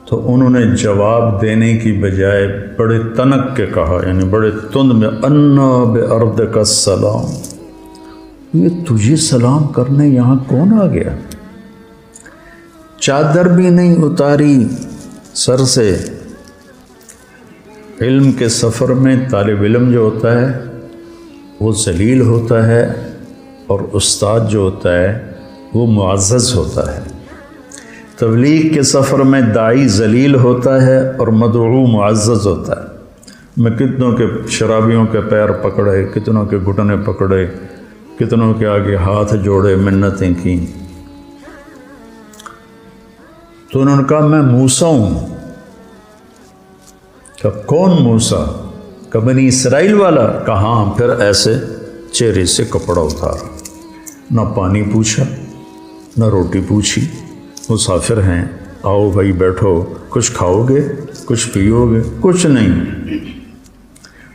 تو انہوں نے جواب دینے کی بجائے بڑے تنک کے کہا، یعنی بڑے تند میں، انا بِأَرْضِكَ السلام، یہ تجھے سلام کرنے یہاں کون آ گیا؟ چادر بھی نہیں اتاری سر سے۔ علم کے سفر میں طالب علم جو ہوتا ہے وہ ذلیل ہوتا ہے، اور استاد جو ہوتا ہے وہ معزز ہوتا ہے۔ تبلیغ کے سفر میں داعی ذلیل ہوتا ہے اور مدعو معزز ہوتا ہے۔ میں کتنوں کے شرابیوں کے پیر پکڑے، کتنوں کے گھٹنے پکڑے، کتنوں کے آگے ہاتھ جوڑے، منتیں کی، تو انہوں نے کہا میں موسیٰ ہوں۔ کہ کون موسیٰ؟ کہ بنی اسرائیل والا؟ کہا ہاں۔ پھر ایسے چہرے سے کپڑا اتارا، نہ پانی پوچھا نہ روٹی پوچھی، مسافر ہیں، آؤ بھائی بیٹھو، کچھ کھاؤ گے، کچھ پیو گے؟ کچھ نہیں۔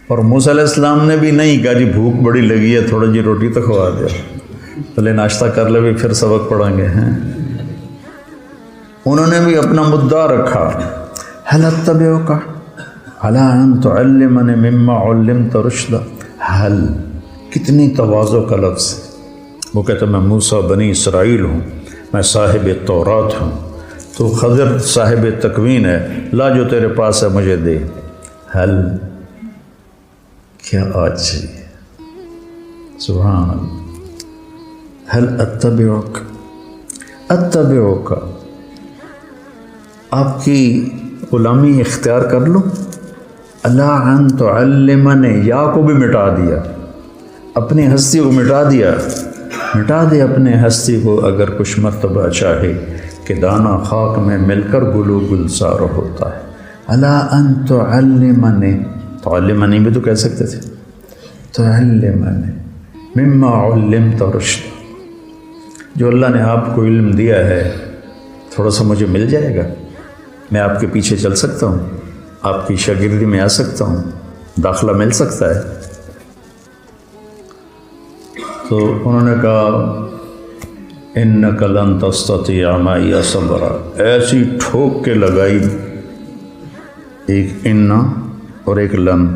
اور موسیٰ علیہ السلام نے بھی نہیں کہا جی بھوک بڑی لگی ہے، تھوڑا جی روٹی تو کھوا دیا، پہلے ناشتہ کر لے بھی پھر سبق پڑھیں گے ہیں۔ انہوں نے بھی اپنا مدعا رکھا، هل اتبعک علی ان تعلمنی مما علمت رشدا۔ حل، کتنی تواضع کا لفظ ہے۔ وہ کہتا میں موسیٰ بنی اسرائیل ہوں، میں صاحب تورات ہوں، تو خضر صاحب تکوین ہے، لا جو تیرے پاس ہے مجھے دے۔ حل، کیا آج چاہیے، سبحان اللہ۔ حل اتبعک، اتبعک، آپ کی غلامی اختیار کر لوں؟ اللہ ان تعلمنی، یا کو بھی مٹا دیا، اپنی ہستی کو مٹا دیا، مٹا دے اپنے ہستی کو اگر کچھ مرتبہ چاہے کہ دانہ خاک میں مل کر گلو گلزار ہوتا ہے۔ اللہ ان تعلمنی، تعلمنی بھی تو کہہ سکتے تھے، تعلمنی مما علمت رشدا، جو اللہ نے آپ کو علم دیا ہے تھوڑا سا مجھے مل جائے گا، میں آپ کے پیچھے چل سکتا ہوں، آپ کی شاگردی میں آ سکتا ہوں، داخلہ مل سکتا ہے۔ تو انہوں نے کہا اِنَّكَ لَن تَسْتَطِيعَ مَعِيَ صَبْرًا، ایسی ٹھوک کے لگائی، ایک اِنَّ اور ایک لن،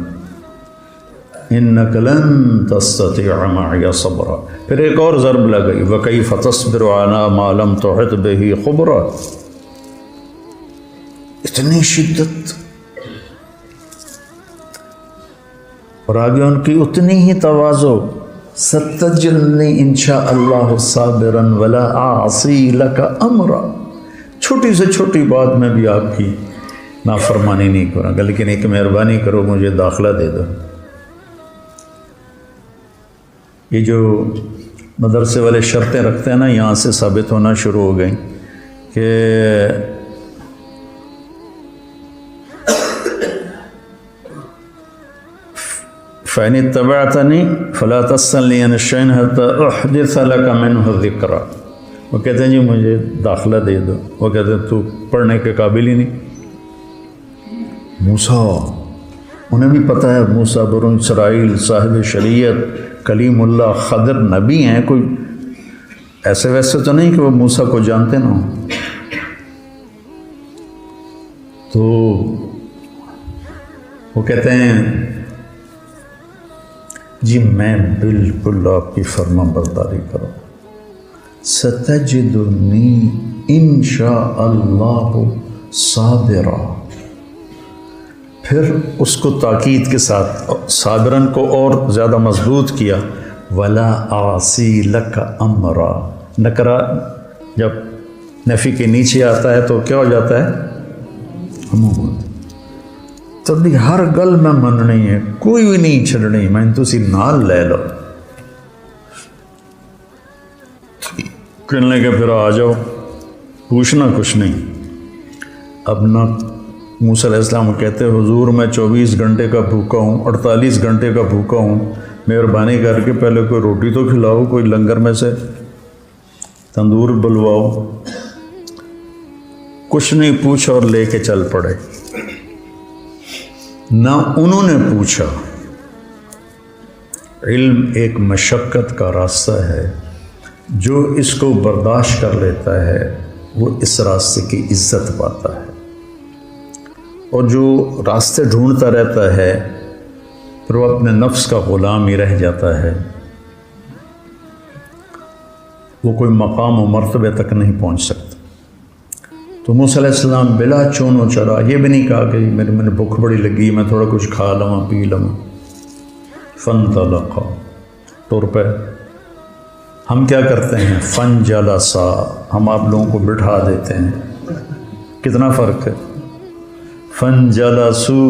اِنَّكَ لَن تَسْتَطِيعَ مَعِيَ صَبْرًا، پھر ایک اور ضرب لگائی، وَكَيْفَ تَصْبِرُ عَلَىٰ مَا لَمْ تُحِطْ بِهِ خُبْرًا، اتنی شدت، اور آگے ان کی اتنی ہی تواضع، ستجدنی انشاء اللہ صابرا ولا اعصی لک امرا، چھوٹی سے چھوٹی بات میں بھی آپ کی نافرمانی نہیں کروں گا، لیکن ایک مہربانی کرو مجھے داخلہ دے دو۔ یہ جو مدرسے والے شرطیں رکھتے ہیں نا، یہاں سے ثابت ہونا شروع ہو گئیں کہ فَإِنِ اتَّبَعْتَنِي فَلَا تَسْأَلْنِي عَنِ شَيْءٍ حَتَّىٰ أُحْدِثَ لَكَ مِنْهُ ذِكْرًا، وہ کہتے ہیں جی مجھے داخلہ دے دو، وہ کہتے ہیں تو پڑھنے کے قابل ہی نہیں۔ موسیٰ، انہیں بھی پتہ ہے موسیٰ بنی اسرائیل، صاحب شریعت، کلیم اللہ، خضر نبی ہیں، کوئی ایسے ویسے تو نہیں کہ وہ موسیٰ کو جانتے نہ ہوں۔ تو وہ کہتے ہیں جی میں بالکل آپ کی فرما برداری کروں، ستجدنی انشاء اللہ صابرا، پھر اس کو تاکید کے ساتھ صابرن کو اور زیادہ مضبوط کیا، ولا اعصی لک امرا، نکرہ جب نفی کے نیچے آتا ہے تو کیا ہو جاتا ہے؟ عموماً، تبھی ہر گل میں مننی ہے، کوئی بھی نہیں چھڑنی، میں تسی نال لے لو، کہنے کے پھر آ جاؤ، پوچھنا کچھ نہیں۔ اب نہ موسیٰ علیہ السلام کہتے حضور میں 24 گھنٹے کا بھوکا ہوں، 48 گھنٹے کا بھوکا ہوں، مہربانی کر کے پہلے کوئی روٹی تو کھلاؤ، کوئی لنگر میں سے تندور بلواؤ، کچھ نہیں پوچھا اور لے کے چل پڑے۔ نہ انہوں نے پوچھا، علم ایک مشقت کا راستہ ہے، جو اس کو برداشت کر لیتا ہے وہ اس راستے کی عزت پاتا ہے۔ اور جو راستے ڈھونڈتا رہتا ہے پھر وہ اپنے نفس کا غلام ہی رہ جاتا ہے، وہ کوئی مقام و مرتبے تک نہیں پہنچ سکتا۔ تو موسیٰ علیہ السلام بلا چون و چرا، یہ بھی نہیں کہا کہ میں نے بھوک بڑی لگی، میں تھوڑا کچھ کھا لوں پی لوں۔ فانطلقا، ٹر پہ۔ ہم کیا کرتے ہیں؟ فانجلسا، ہم آپ لوگوں کو بٹھا دیتے ہیں، کتنا فرق ہے۔ فانجلسو،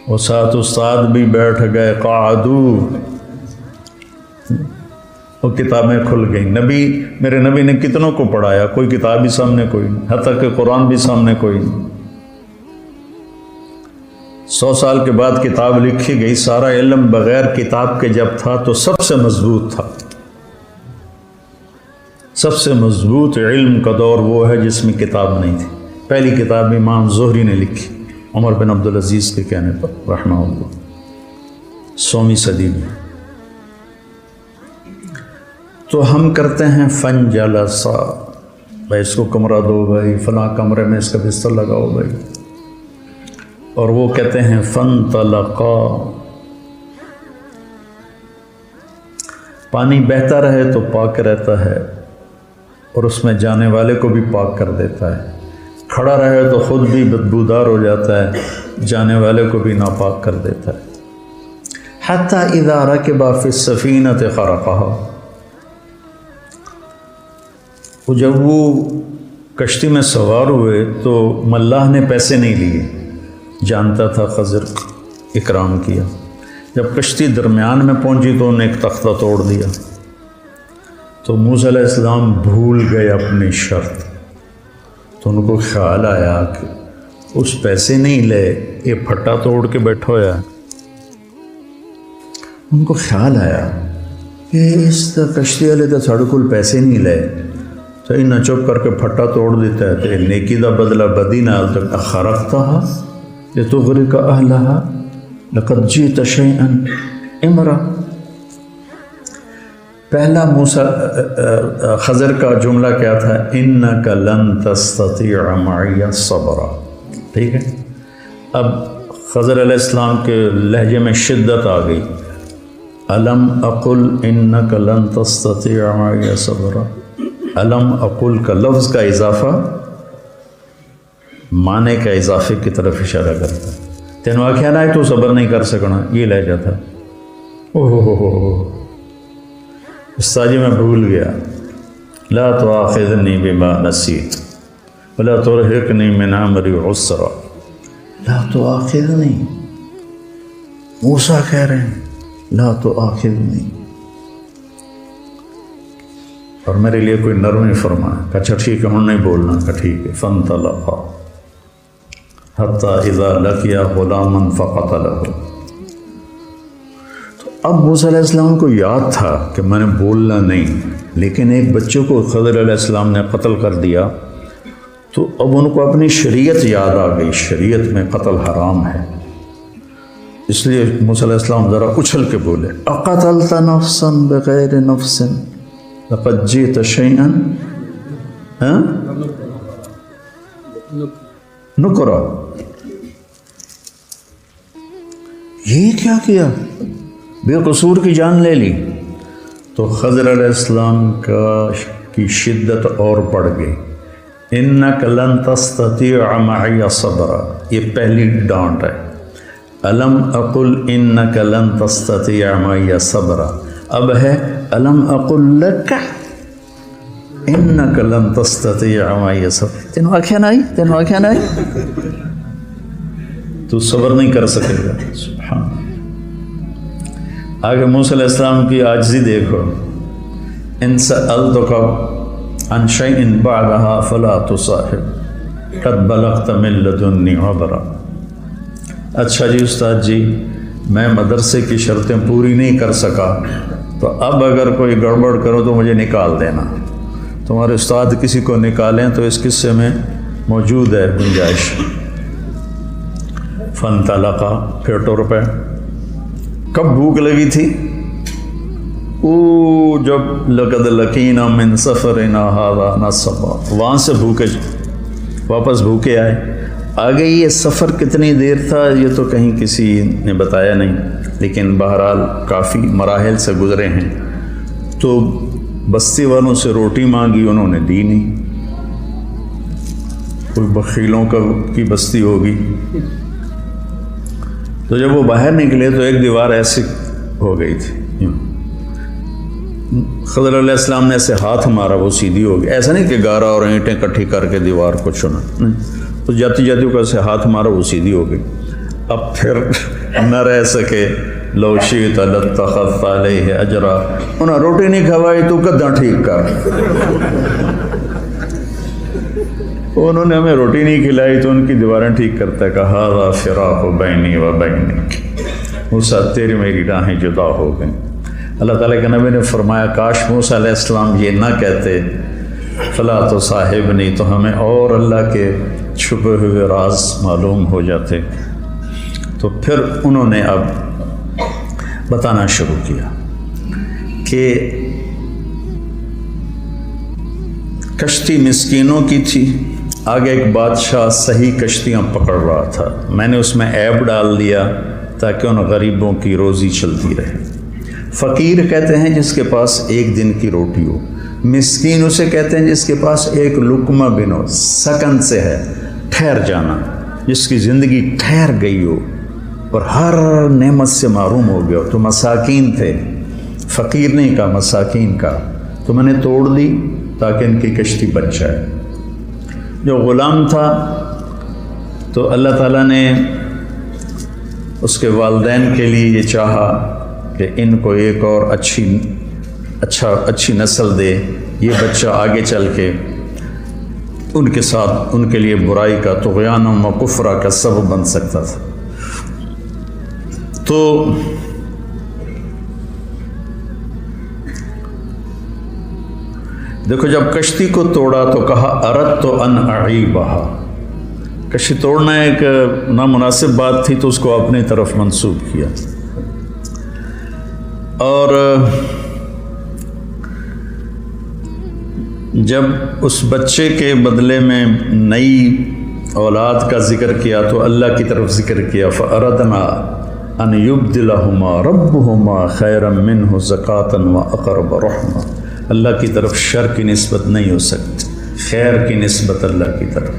اور ساتھ استاد بھی بیٹھ گئے۔ قعدو، وہ کتابیں کھل گئیں۔ میرے نبی نے کتنوں کو پڑھایا، کوئی کتاب بھی سامنے کوئی نہیں، حتیٰ کہ قرآن بھی سامنے کوئی نہیں۔ 100 سال کے بعد کتاب لکھی گئی، سارا علم بغیر کتاب کے جب تھا تو سب سے مضبوط تھا۔ سب سے مضبوط علم کا دور وہ ہے جس میں کتاب نہیں تھی۔ پہلی کتاب امام زہری نے لکھی، عمر بن عبدالعزیز کے کہنے پر رحمہ اللہ، 100ویں صدی میں۔ تو ہم کرتے ہیں فانجلسا، بھائی اس کو کمرہ دو، بھائی فلاں کمرے میں اس کا بستر لگاؤ بھائی، اور وہ کہتے ہیں فانطلقا۔ پانی بہتا رہے تو پاک رہتا ہے اور اس میں جانے والے کو بھی پاک کر دیتا ہے، کھڑا رہے تو خود بھی بدبودار ہو جاتا ہے، جانے والے کو بھی ناپاک کر دیتا ہے۔ حتی اذا رکب فی السفینۃ خرقہا، جب وہ کشتی میں سوار ہوئے تو ملاح نے پیسے نہیں لیے، جانتا تھا خضر اکرام کیا۔ جب کشتی درمیان میں پہنچی تو انہوں نے ایک تختہ توڑ دیا، تو موسیٰ علیہ السلام بھول گئے اپنی شرط، تو ان کو خیال آیا کہ اس پیسے نہیں لے، یہ پھٹا توڑ کے بیٹھا ہوا ہے۔ ان کو خیال آیا کہ اس کشتی والے تو ساڑھے کول پیسے نہیں لے، تو انہیں چپ کر کے پھٹا توڑ دیتا ہے، تو نیکی دا بدلہ بدی نال تک اخرقتہا لتغرق اہلہا لقد جئت شیئا امرا۔ پہلا خضر کا جملہ کیا تھا؟ انک لن تستطیع معی صبرا، ٹھیک ہے۔ اب خضر علیہ السلام کے لہجے میں شدت آ گئی، الم اقل انک لن تستطیع معی صبرا۔ علم اقول کا لفظ کا اضافہ معنی کا اضافے کی طرف اشارہ کرتا ہے۔ تینوں آخیا نہ تو صبر نہیں کر سکنا، یہ لہجہ تھا۔ استاد جی میں بھول گیا، لا تؤاخذنی بما نسیت ولا ترهقنی من امری عسرا۔ لا تؤاخذنی، موسیٰ کہہ رہے ہیں لا تؤاخذنی، اور میرے لیے کوئی نرمی فرمایا کہ اچھا ٹھیک ہے ہم نہیں بولنا، کہ ٹھیک ہے۔ فانطلقا حتی اذا لقیا غلاما فقتلہ۔ تو اب موسیٰ علیہ السلام کو یاد تھا کہ میں نے بولنا نہیں، لیکن ایک بچے کو خضر علیہ السلام نے قتل کر دیا، تو اب ان کو اپنی شریعت یاد آ گئی، شریعت میں قتل حرام ہے۔ اس لیے موسیٰ علیہ السلام ذرا اچھل کے بولے، اقتلت نفسا بغیر نفس لقد جئت شیئا نکرا۔ یہ کیا کیا؟ بے قصور کی جان لے لی۔ تو خضر علیہ السلام کی شدت اور بڑھ گئی۔ انک لن تستطیع معی صبرا، یہ پہلی ڈانٹ ہے۔ الم اقل انک لن تستطیع معی صبرا، اب ہے الم اقل لک انک لن تستطیع معی صبرا۔ تینوں آنکھیں نہیں، تینوں آنکھیں نہیں، تو صبر نہیں کر سکے گا۔ سبحان۔ آگے موسیٰ علیہ السلام کی عاجزی دیکھو، ان سألتک عن شیء بعدها فلا تصاحب قد بلغت من لدنی عبرا۔ اچھا جی استاد جی، میں مدرسے کی شرطیں پوری نہیں کر سکا، تو اب اگر کوئی گڑبڑ کرو تو مجھے نکال دینا۔ تمہارے استاد کسی کو نکالیں تو اس قصے میں موجود ہے گنجائش۔ فانطلقا، پھر ٹر پہ۔ کب بھوک لگی تھی؟ جب لقد لقینا من سفرنا ھذا نصبا، وہاں سے بھوکے واپس بھوکے آئے. آگے یہ سفر کتنی دیر تھا یہ تو کہیں کسی نے بتایا نہیں، لیکن بہرحال کافی مراحل سے گزرے ہیں. تو بستی والوں سے روٹی مانگی، انہوں نے دی نہیں. کوئی بخیلوں کی بستی ہوگی. تو جب وہ باہر نکلے تو ایک دیوار ایسی ہو گئی تھی. خضر علیہ السلام نے ایسے ہاتھ مارا، وہ سیدھی ہو گئی. ایسا نہیں کہ گارا اور اینٹیں کٹھی کر کے دیوار کو چنا، نہیں، تو جاتی جاتی کو ایسے ہاتھ مارا، وہ سیدھی ہو گئی. اب پھر نہ رہ سکے. لو شئت لاتخذت علیہ اجرا، انہیں روٹی نہیں کھوائی تو گدھا ٹھیک کر. انہوں نے ہمیں روٹی نہیں کھلائی تو ان کی دیواریں ٹھیک کرتا ہے. کہا ھذا فراق بینی و بینک، موسیٰ تیری میری راہیں جدا ہو گئیں. اللہ تعالیٰ کے نبی نے فرمایا کاش موسیٰ علیہ السلام یہ نہ کہتے فلا تصاحبنی، تو ہمیں اور اللہ کے چھپے ہوئے راز معلوم ہو جاتے. تو پھر انہوں نے اب بتانا شروع کیا کہ کشتی مسکینوں کی تھی. آگے ایک بادشاہ صحیح کشتیاں پکڑ رہا تھا، میں نے اس میں عیب ڈال دیا تاکہ ان غریبوں کی روزی چلتی رہے. فقیر کہتے ہیں جس کے پاس ایک دن کی روٹی ہو. مسکین اسے کہتے ہیں جس کے پاس ایک لقمہ بن ہو، سکن سے ہے، ٹھہر جانا، جس کی زندگی ٹھہر گئی ہو اور ہر نعمت سے محروم ہو گیا. تو مساکین تھے، فقیر نہیں کہا، مساکین کا. تو میں نے توڑ دی تاکہ ان کی کشتی بچ جائے. جو غلام تھا تو اللہ تعالیٰ نے اس کے والدین کے لیے یہ چاہا کہ ان کو ایک اور اچھی نسل دے. یہ بچہ آگے چل کے ان کے ساتھ ان کے لیے برائی کا، طغیان و کفر کا سبب بن سکتا تھا. تو دیکھو جب کشتی کو توڑا تو کہا اردت ان اعیبہا، کشتی توڑنا ایک نامناسب بات تھی تو اس کو اپنی طرف منسوب کیا. اور جب اس بچے کے بدلے میں نئی اولاد کا ذکر کیا تو اللہ کی طرف ذکر کیا. فَأَرَدْنَا أَنْ يُبْدِلَهُمَا رَبُّهُمَا خَيْرًا مِّنْهُ زَكَاةً وَأَقْرَبَ رَحْمًا. اللہ کی طرف شر کی نسبت نہیں ہو سکتی، خیر کی نسبت اللہ کی طرف.